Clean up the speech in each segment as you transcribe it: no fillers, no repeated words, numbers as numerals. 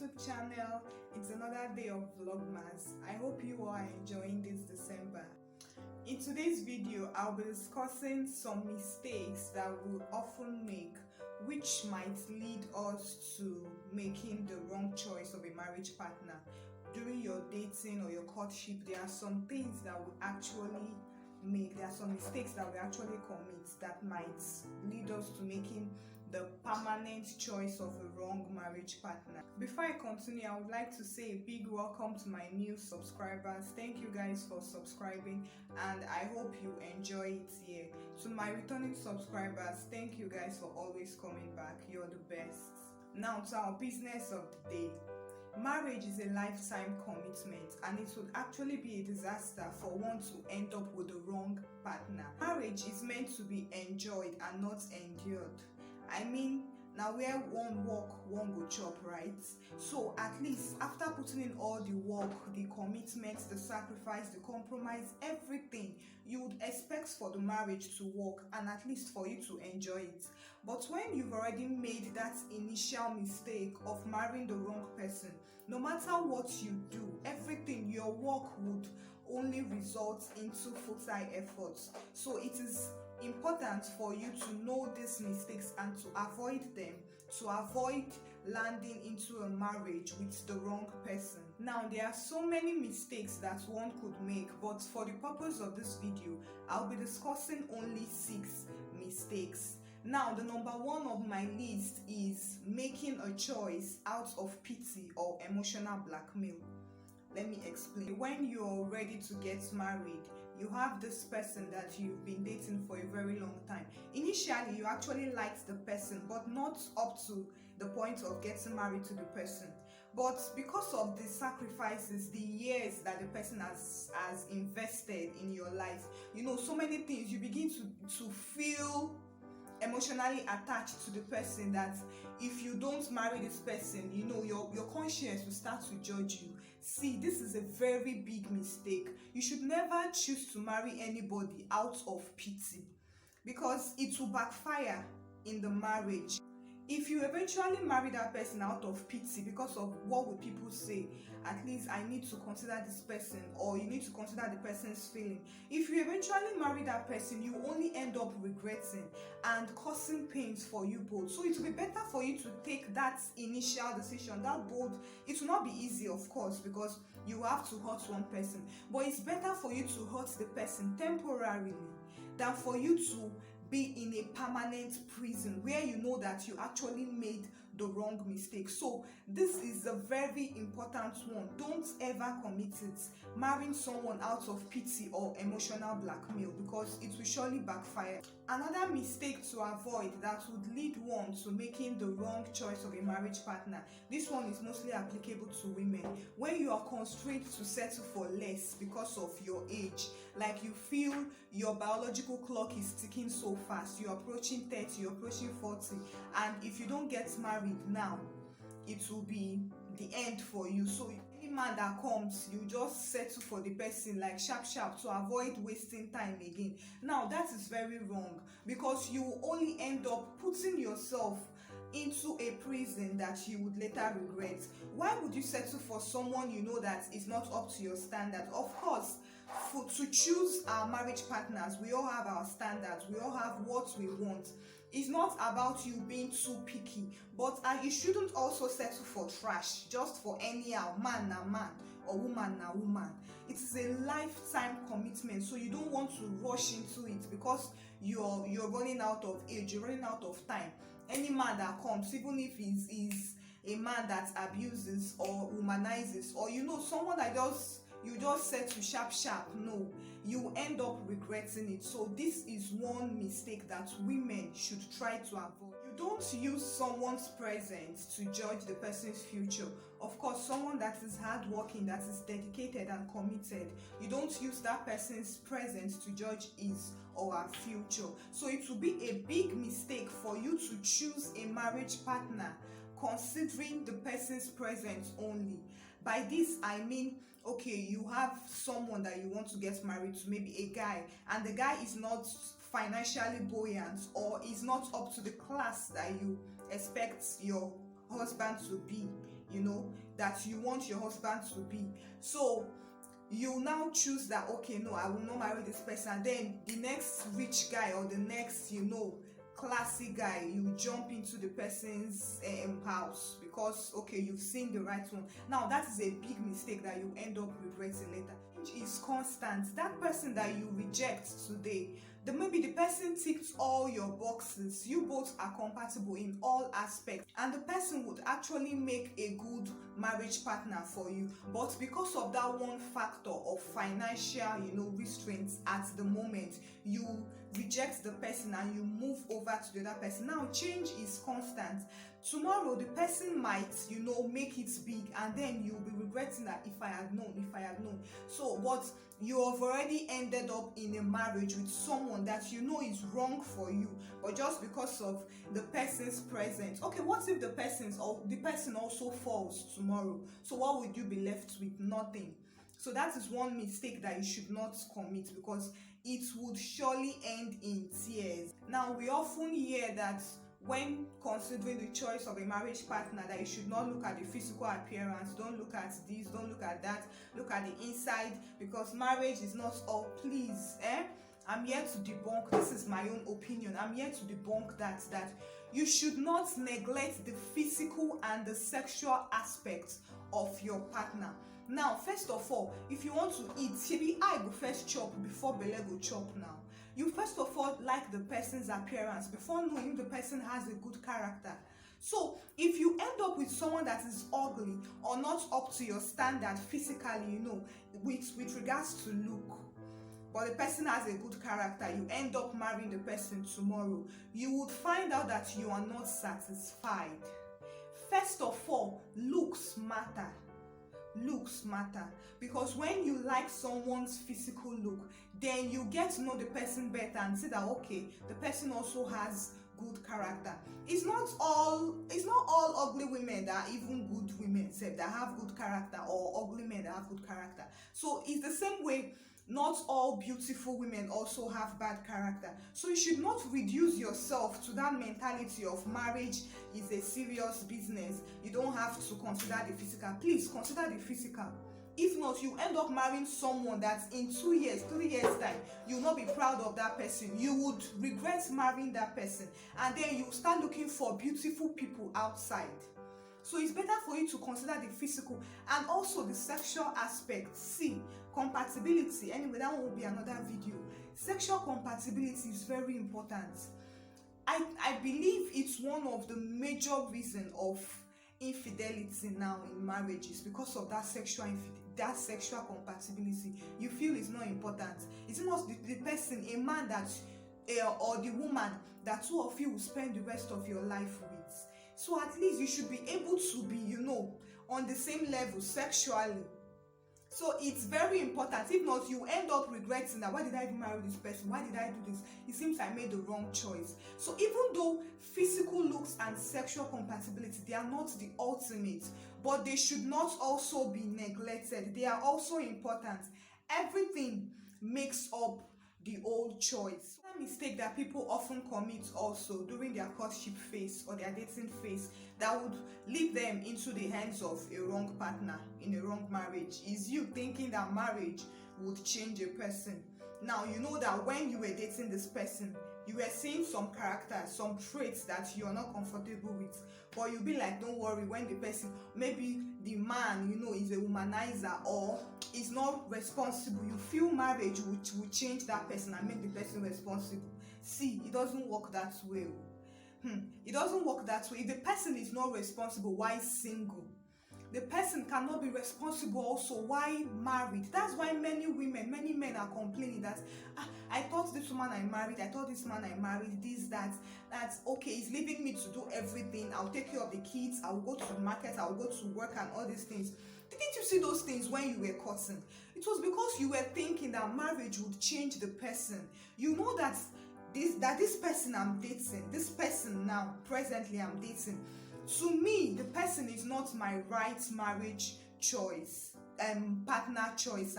YouTube channel. It's another day of Vlogmas. I hope you are enjoying this December. In today's video, I'll be discussing some mistakes that we often make which might lead us to making the wrong choice of a marriage partner. During your dating or your courtship, there are some things that we actually make, there are some mistakes that we actually commit that might lead us to making the permanent choice of a wrong marriage partner. Before I continue, I would like to say a big welcome to my new subscribers. Thank you guys for subscribing and I hope you enjoy it here. To my returning subscribers, thank you guys for always coming back. You're the best. Now to our business of the day. Marriage is a lifetime commitment and it would actually be a disaster for one to end up with the wrong partner. Marriage is meant to be enjoyed and not endured. I mean, now where one walk, one go chop, right? So at least after putting in all the work, the commitment, the sacrifice, the compromise, everything, you would expect for the marriage to work and at least for you to enjoy it. But when you've already made that initial mistake of marrying the wrong person, no matter what you do, everything, your work would only result into futile efforts. So it is important for you to know these mistakes and to avoid them, to avoid landing into a marriage with the wrong person. Now, there are so many mistakes that one could make, but for the purpose of this video, I'll be discussing only 6 mistakes. Now, the number 1 of my list is making a choice out of pity or emotional blackmail. Let me explain. When you're ready to get married, you have this person that you've been dating for a very long time. Initially, you actually liked the person, but not up to the point of getting married to the person. But because of the sacrifices, the years that the person has invested in your life, you know, so many things, you begin to feel emotionally attached to the person that if you don't marry this person, you know, your conscience will start to judge you. See, this is a very big mistake. You should never choose to marry anybody out of pity because it will backfire in the marriage. If you eventually marry that person out of pity because of what will people say, at least I need to consider this person, or you need to consider the person's feeling. If you eventually marry that person, you only end up regretting and causing pains for you both. So it will be better for you to take that initial decision, that bold. It will not be easy, of course, because you have to hurt one person, but it's better for you to hurt the person temporarily than for you to be in a permanent prison where you know that you actually made the wrong mistake. So this is a very important one. Don't ever commit it, marrying someone out of pity or emotional blackmail, because it will surely backfire. Another mistake to avoid that would lead one to making the wrong choice of a marriage partner, this one is mostly applicable to women. When you are constrained to settle for less because of your age, like you feel your biological clock is ticking so fast, you're approaching 30, you're approaching 40, and if you don't get married now, it will be the end for you. So any man that comes, you just settle for the person like sharp to avoid wasting time again. Now that is very wrong, because you will only end up putting yourself into a prison that you would later regret. Why would you settle for someone you know that is not up to your standard? Of course, to choose our marriage partners, we all have our standards, we all have what we want. It's not about you being too picky, but you shouldn't also settle for trash just for anyhow. Man na man or woman na woman. It is a lifetime commitment, so you don't want to rush into it because you're running out of age, you're running out of time. Any man that comes, even if he's a man that abuses or humanizes, or you know, someone that you just settle sharp, no, you end up regretting it. So this is one mistake that women should try to avoid. You don't use someone's present to judge the person's future. Of course, someone that is hardworking, that is dedicated and committed, you don't use that person's present to judge his or her future. So it will be a big mistake for you to choose a marriage partner considering the person's presence only. By this I mean, okay, you have someone that you want to get married to, maybe a guy, and the guy is not financially buoyant or is not up to the class that you expect your husband to be. that you want your husband to be. So you now choose that, okay, no, I will not marry this person, and then the next rich guy or the next classy guy, you jump into the person's house because, okay, you've seen the right one. Now that is a big mistake that you end up regretting later. Change is constant. That person that you reject today, maybe the person ticked all your boxes, you both are compatible in all aspects, and the person would actually make a good marriage partner for you, but because of that one factor of financial restraints at the moment, you reject the person and you move over to the other person. Now change is constant. Tomorrow the person might make it big, and then you'll be regretting that, if I had known. So but you have already ended up in a marriage with someone that is wrong for you, but just because of the person's presence. Okay, what if the person also falls tomorrow? So what would you be left with? Nothing. So that is one mistake that you should not commit, because it would surely end in tears. Now we often hear that when considering the choice of a marriage partner, that you should not look at the physical appearance, don't look at this, don't look at that, look at the inside, because marriage is not all. Please, I'm here to debunk, this is my own opinion, I'm here to debunk that you should not neglect the physical and the sexual aspects of your partner. Now first of all, if you want to eat, maybe I go first chop before belle go chop. Now you first of all like the person's appearance before knowing the person has a good character. So if you end up with someone that is ugly or not up to your standard physically, with regards to look, but the person has a good character, you end up marrying the person tomorrow, you would find out that you are not satisfied. First of all, looks matter. Looks matter, because when you like someone's physical look, then you get to know the person better and see that, okay, the person also has good character. It's not all ugly women that are even good women that have good character, or ugly men that have good character. So it's the same way, not all beautiful women also have bad character. So you should not reduce yourself to that mentality of marriage is a serious business, you don't have to consider the physical. Please consider the physical. If not, you end up marrying someone that in 2 years, 3 years time, you will not be proud of that person. You would regret marrying that person, and then you start looking for beautiful people outside. So it's better for you to consider the physical and also the sexual aspect. See, compatibility, anyway, that one will be another video. Sexual compatibility is very important. I believe it's one of the major reasons of infidelity now in marriages, because of that sexual compatibility. You feel it's not important. It's not the person, a man that or the woman that two of you will spend the rest of your life with. So at least you should be able to be, on the same level sexually. So it's very important. If not, you end up regretting that, why did I even marry this person? Why did I do this? It seems I made the wrong choice. So even though physical looks and sexual compatibility, they are not the ultimate, but they should not also be neglected. They are also important. Everything makes up the old choice. One mistake that people often commit also during their courtship phase or their dating phase that would lead them into the hands of a wrong partner in a wrong marriage is you thinking that marriage would change a person. Now you know that when you were dating this person, you were seeing some characters, some traits that you are not comfortable with, but you'll be like, don't worry, when the person, maybe the man, is a womanizer or is not responsible, you feel marriage will change that person and make the person responsible. See, it doesn't work that way. It doesn't work that way. If the person is not responsible, why single? The person cannot be responsible also, why married? That's why many men are complaining that I thought this woman I married, I thought this man I married, this, that's okay, he's leaving me to do everything. I'll take care of the kids, I'll go to the market, I'll go to work and all these things. Didn't you see those things when you were courting? It was because you were thinking that marriage would change the person. You know that this person I'm dating, this person now, presently I'm dating, to me, the person is not my right marriage choice, partner choice,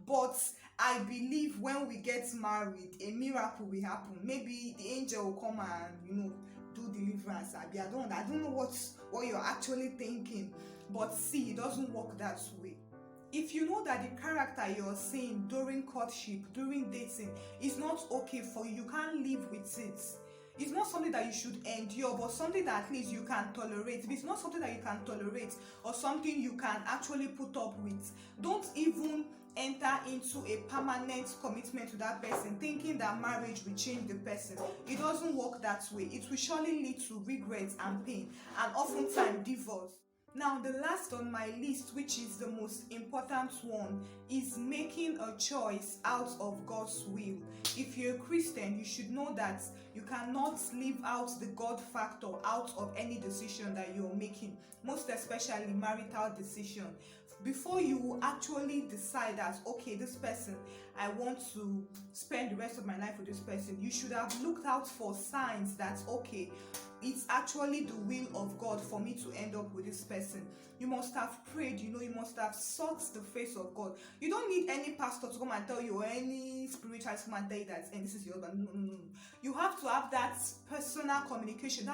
but I believe when we get married, a miracle will happen. Maybe the angel will come and, do deliverance. I don't know what you're actually thinking. But see, it doesn't work that way. If you know that the character you're seeing during courtship, during dating, is not okay for you, you can't live with it. It's not something that you should endure, but something that at least you can tolerate. If it's not something that you can tolerate or something you can actually put up with, don't even enter into a permanent commitment to that person thinking that marriage will change the person. It doesn't work that way. It will surely lead to regret and pain, and oftentimes divorce. Now, the last on my list, which is the most important one, is making a choice out of God's will. If you're a Christian, you should know that you cannot leave out the God factor out of any decision that you're making, most especially marital decision. Before you actually decide that, okay, this person, I want to spend the rest of my life with this person, you should have looked out for signs that, okay, it's actually the will of God for me to end up with this person. You must have prayed, you must have sought the face of God. You don't need any pastor to come and tell you, or any spiritualist to come and tell you that, and this is your husband. No. You have to have that personal communication,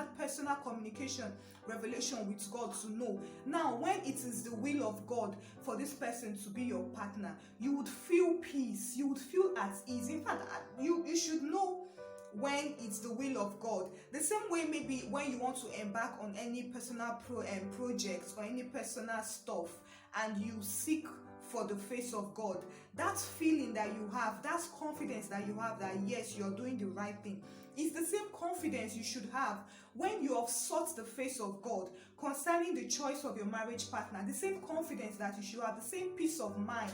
revelation with God to know. Now, when it is the will of God for this person to be your partner, you would feel peace, you would feel at ease. In fact, you should know when it's the will of God. The same way, maybe when you want to embark on any personal projects or any personal stuff, and you seek for the face of God, that feeling that you have, that confidence that you have that yes, you're doing the right thing, is the same confidence you should have when you have sought the face of God concerning the choice of your marriage partner. The same confidence that you should have, the same peace of mind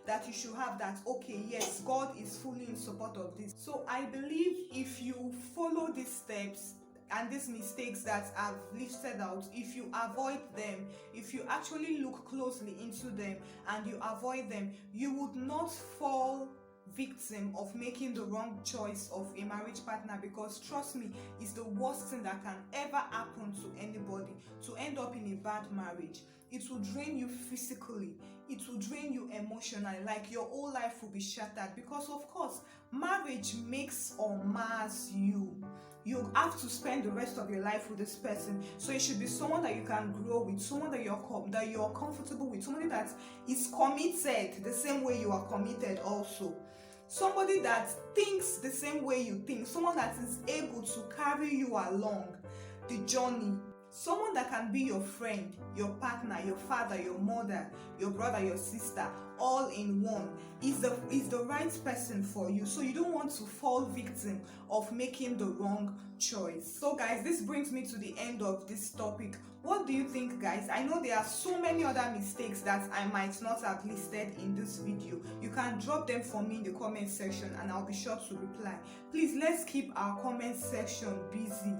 that you should have, that okay, yes, God is fully in support of this. So I believe if you follow these steps and these mistakes that I've listed out, if you avoid them, if you actually look closely into them and you avoid them, you would not fall victim of making the wrong choice of a marriage partner. Because trust me, it's the worst thing that can ever happen to anybody, to end up in a bad marriage. It will drain you physically, it will drain you emotionally, like your whole life will be shattered. Because of course, marriage makes or mars you. You have to spend the rest of your life with this person, so it should be someone that you can grow with, someone that you're comfortable with, somebody that is committed the same way you are committed also, somebody that thinks the same way you think, someone that is able to carry you along the journey, someone that can be your friend, your partner, your father, your mother, your brother, your sister, all in one, is the right person for you. So you don't want to fall victim of making the wrong choice. So guys, this brings me to the end of this topic. What do you think, guys? I know there are so many other mistakes that I might not have listed in this video. You can drop them for me in the comment section and I'll be sure to reply. Please, let's keep our comment section busy.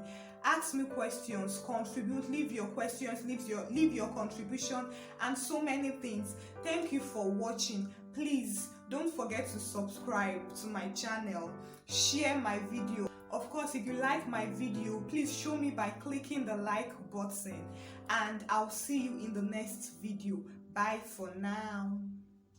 Ask me questions, contribute, leave your questions, leave your contribution, and so many things. Thank you for watching. Please don't forget to subscribe to my channel, share my video. Of course, if you like my video, please show me by clicking the like button, and I'll see you in the next video. Bye for now.